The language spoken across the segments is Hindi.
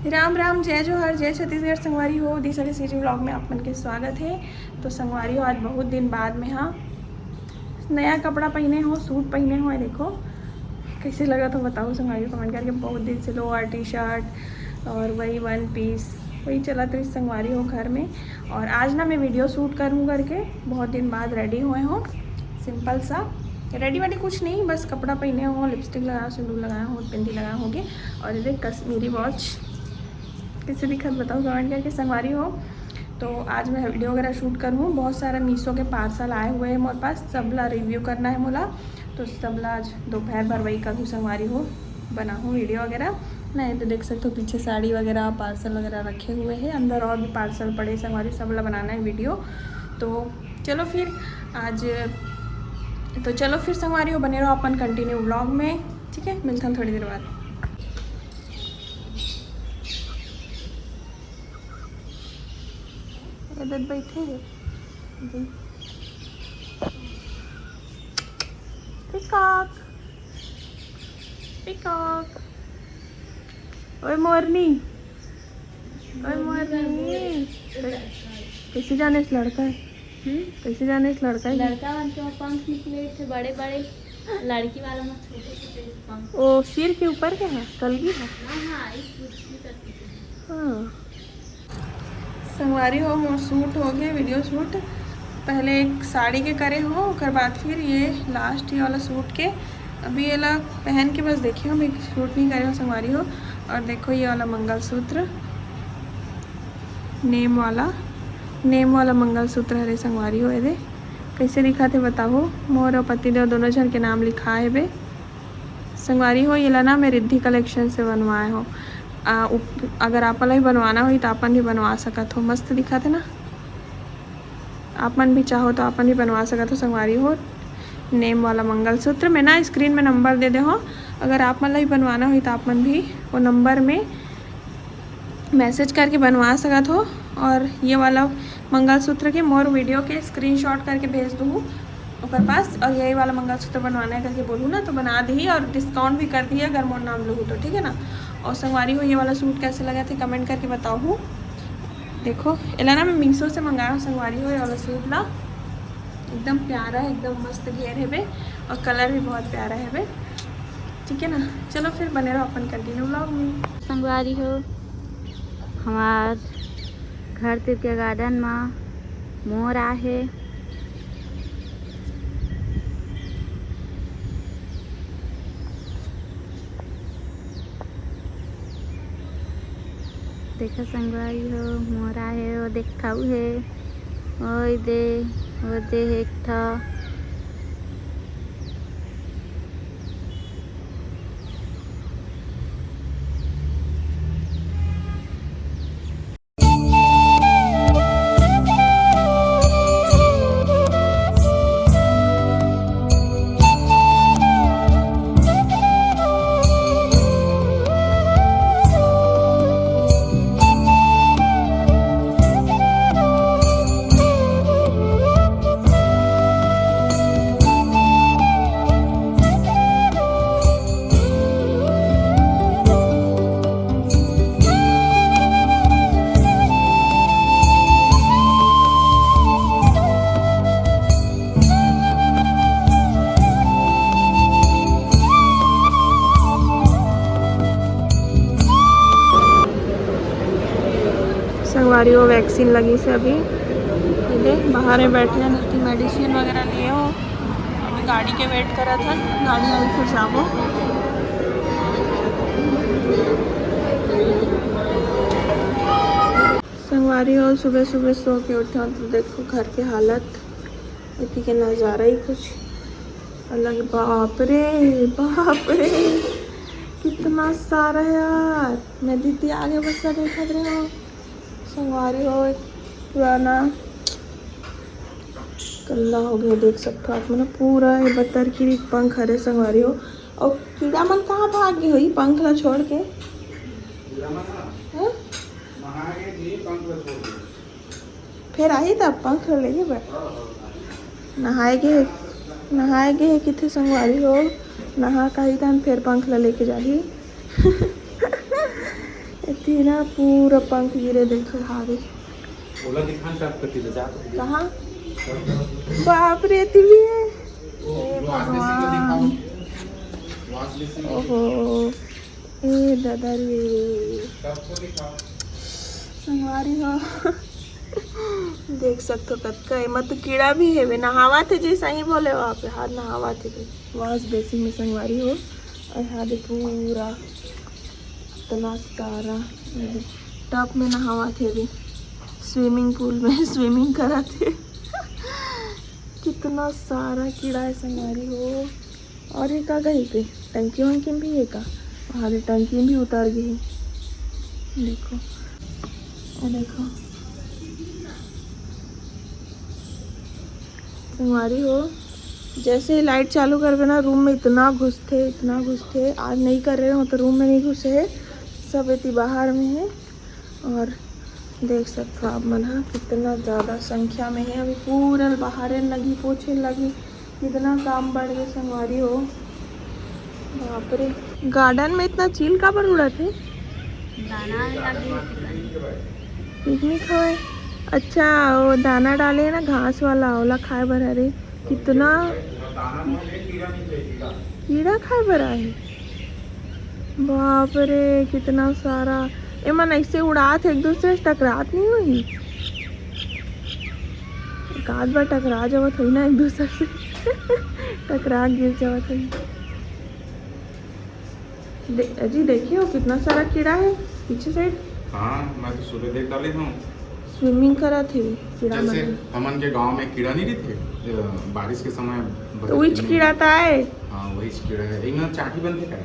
राम राम, जय जोहर, जय छत्तीसगढ़। संगवारी हो दी सारे सिटी ब्लॉग में आप मन के स्वागत है। तो संगवारी हो आज बहुत दिन बाद में हाँ नया कपड़ा पहने हो, सूट पहने हो। देखो कैसे लगा तो बताओ संगवारी, कमेंट करके। बहुत दिन से लोअर टी शर्ट और वही वन पीस वही चला तो इस संगवारी हो घर में। और आज ना मैं वीडियो शूट करूँ करके बहुत दिन बाद रेडी हुए हो। सिंपल सा रेडी वेडी कुछ नहीं, बस कपड़ा पहने हो, लिपस्टिक लगाया, सिंदूर लगाया हो, बिंदी लगाया होगी। और ये कश्मीरी वॉच किसी दिक्कत बताओ कमेंट करके संगवारी हो। तो आज मैं वीडियो वगैरह शूट करूँ। बहुत सारा मीशो के पार्सल आए हुए हैं मोरे पास, सबला रिव्यू करना है मोला। तो सबला आज दोपहर भर वही करूँ संगवारी हो, बनाऊँ वीडियो वगैरह। नहीं तो देख सकते हो पीछे साड़ी वगैरह पार्सल वगैरह रखे हुए हैं, अंदर और भी पार्सल पड़े संगवारी, सबला बनाना है वीडियो। तो चलो फिर आज चलो फिर संगवारी हो, बने रहो अपन कंटिन्यू व्लॉग में। ठीक है, मिलता हूँ थोड़ी देर बाद। इधर बैठे हैं पिकॉक पिकॉक। ओए मोरनी, ओए मोरनी। कैसे जाने इस लड़का है? कैसे जाने इस लड़का है? लड़का वाला के पंख निकले थे बड़े बड़े, लड़की वाला में छोटे छोटे पंख। ओ सिर के ऊपर के है, कलगी है। हाँ, इस कुर्सी करती थी। हाँ संगवारी हो, मोर सूट हो गए, वीडियो शूट। पहले एक साड़ी के करे हो, उसके बाद फिर ये लास्ट ये वाला सूट के अभी ये ला पहन के बस देखिए हम एक शूट नहीं करे हो संगवारी हो। और देखो ये वाला मंगलसूत्र, नेम वाला मंगलसूत्र है संगवारी हो। ये कैसे दिखा थे बताओ, मोर और पतिदेव दोनों जन के नाम लिखा है बे संगवारी हो। ये ला ना मैं रिद्धि कलेक्शन से बनवाए हो। अगर आपन भी बनवाना हो तो आपन भी बनवा सकत हो। मस्त दिखा थे ना, आपन भी चाहो तो आपन भी बनवा सकत हो संगवारी हो। नेम वाला मंगलसूत्र मैं ना स्क्रीन में नंबर दे हो, अगर आप मन भी बनवाना हो तो आप मन भी वो नंबर में मैसेज करके बनवा सकत हो। और ये वाला मंगलसूत्र के मोर वीडियो के स्क्रीनशॉट करके भेज दूँ ओकर पास, और यही वाला मंगलसूत्र बनवाना है करके बोलूँ ना तो बना दी, और डिस्काउंट भी कर दिया अगर मोर नाम लूँ तो, ठीक है ना। और संगवारी हो ये वाला सूट कैसे लगा थे कमेंट करके बताओ हूँ। देखो एला ना मैं मीशो से मंगाया हूँ संगवारी हो। ये वाला सूट ला एकदम प्यारा है, एकदम मस्त घेर है बे, और कलर भी बहुत प्यारा है बे। ठीक है ना, चलो फिर बने रहो अपन कंटिन्यू व्लॉग में। संगवारी हो, हमार घर तिर के गार्डन में मोर आहे। देखा संगवारी हो, मोर आहे वो देखाऊ है। ओई दे वो दे एक था। संगवारी हो वैक्सीन लगी से अभी ये बाहर में बैठे हैं, उसकी मेडिसिन वगैरह लिए हो। अभी गाड़ी के वेट करा था, गाड़ी आई फिर जाबो। संगवारी हो सुबह सुबह सो के उठा तो देखो घर की हालत, इतनी के नज़ारा ही कुछ अलग। बाप रे कितना सारा है यार। मैं दीदी आगे बस देख रहे हो संगवारी हो, पुराना गंदा हो गया देख सकते हो आप, मतलब पूरा ये बतर की पंख हरे संगवारी हो। और कीड़ा मन कहाँ भाग गए हो ये पंख ला छोड़ के? फिर आई तब पंख ले गए बट नहाए गए कितने संगवारी हो, नहा कही तन फिर पंख ला लेके जाही। इतनी ना पूरा पंख गिरे देखो हारे ओला दिखान टाप करती ले जा तो कहाँ बाप रे इतनी भी है ए भगवान ओहो ए दादा रे संगवारी हो देख सकते हो कतका एमा तो कीड़ा भी है वे नहावा थे जैसा ही बोले वहाँ पे हाथ नहावा थे वॉश बेसिन में संगवारी हो और हाथ पूरा इतना सारा टब में नहावा थे भी स्विमिंग पूल में स्विमिंग करा थे कितना सारा कीड़ा है संगवारी हो और ये का गई पे टंकी वंकी भी है का हमारी टंकी भी उतर गई देखो और देखो संगवारी हो जैसे ही लाइट चालू कर देना रूम में इतना घुसते आज नहीं कर रहे हो तो रूम में नहीं घुसे है सब इतनी बाहर में है और देख सकते हो आप मन कितना ज़्यादा संख्या में है अभी पूरा बाहर लगी पोछे लगी कितना काम बढ़ गया संगवारी हो बाप रे गार्डन में इतना चील का पर उड़ा थे दाना लगी पिकनिक हवे अच्छा वो दाना डाले है ना घास वाला ओला खाए भरा रे कितना कीड़ा खाए भरा है बाप रे कितना सारा ए मन ऐसे उड़ात एक दूसरे से टकरात नहीं हुई एक आध बार टकरा जावत हुई ना एक दूसरे से टकरा गिर जावत हुई अजी देखिए वो कितना सारा कीड़ा है पीछे साइड हाँ मैं तो सुबह देख डाले हूँ स्विमिंग करा थे कीड़ा जैसे मन हमन के गांव में कीड़ा नहीं रहते बारिश के समय तो उच कीड़ा था है हाँ वही कीड़ा है एक ना चाटी बनते का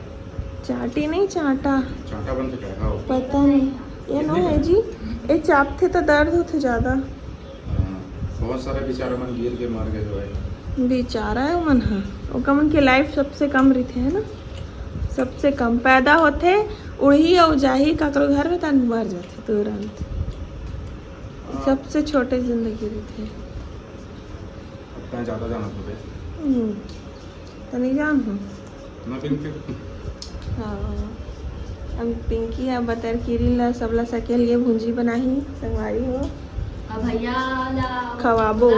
चाटी नहीं चाटा चाटा बनते का हाँ पता नहीं ये नो है जी ये चापते तो दर्द होते ज़्यादा बहुत सारे बेचारे मन गिर के मर गए जो है बेचारा है मन हाँ ओका मन के लाइफ सबसे कम रहते है ना सबसे कम पैदा होते उड़ी और जाही ककरो घर में तन मर जाते तुरंत सबसे छोटे जिंदगी रहते इतना ज़्यादा जाना होते तो नहीं जान हूँ ना पिंकी हाँ हम पिंकी है बतर कीरी ला सबला सके लिए भुंजी बनाही संगवारी हो भैया खवाबो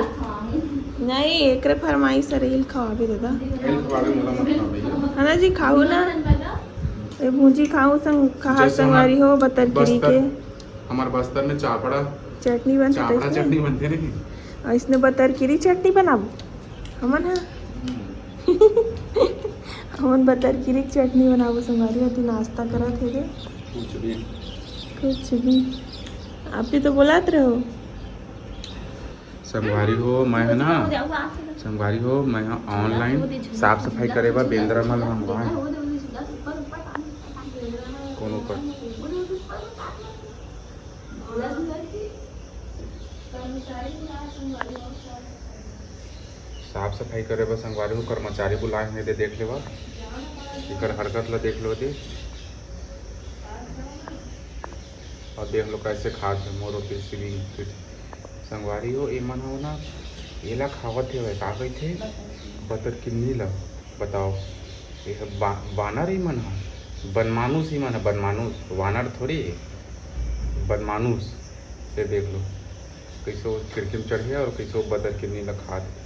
नहीं एक फरमाइश रेल खवाबे दादा हेल्थ वाले मोला मत खा भैया है ना जी खाऊ ना ये भुंजी खाऊ संग कहा जैसे संगवारी हो बतर कीरी के हमारे बस्तर में चापड़ा चटनी बनती चापड़ा है चटनी बनते नहीं और इसने बतर कीरी चटनी बनाबो हमन हाँ हमन बतर कीरी की चटनी बनाबो संगवारी हो तू नाश्ता करा थे रे कुछ भी आप भी तो बोलात रहो संगवारी हो मैं है ना संगवारी हो मैं ऑनलाइन साफ सफाई करे बा बेंद्रा मल मंगवाए कौन ऊपर साफ सफाई करे बा संगवारी हो कर्मचारी बुलाए हैं दे देख लेवा इकर हरकत ला देख लो दे और देख लो कैसे खाते मोर के स्विमिंग संगवारी हो एमन हो ना एला खावत है का कहते बतर किन्नी ला बताओ ये बानर ही मन है बनमानुस ही मन है बनमानुस वानर थोड़ी है बनमानुस ये देख लो कैसे वो खिड़की में चढ़े और कैसे वो बतर किन्नी ला खा दे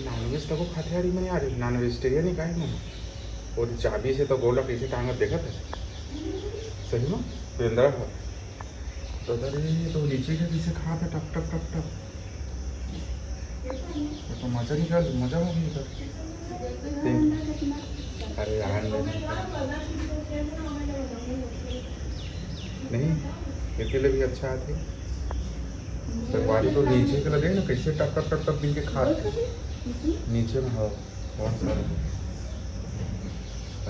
नॉनवेज तो खाते यार मैं यार नॉन वेजिटेरियन ही का है ना और चाबी से तो गोला कैसे टांगा देखा था सही में बेंद्रा था तो अरे तो नीचे का कैसे खा था टप टप टप टप तो मजा निकाल मजा हो गई अरे यार नहीं अकेले भी अच्छा आते सरवारी तो नीचे के लगे ना कैसे टप टप टप टप बिन के खाते नीचे में हो बहुत सारा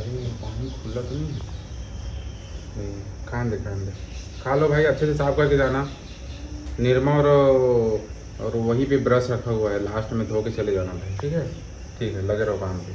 अरे पानी खुला तो नहीं खान दे खा लो भाई अच्छे से साफ करके जाना निरमा और वहीं पे ब्रश रखा हुआ है लास्ट में धो के चले जाना भाई ठीक है लगे रहो काम पे।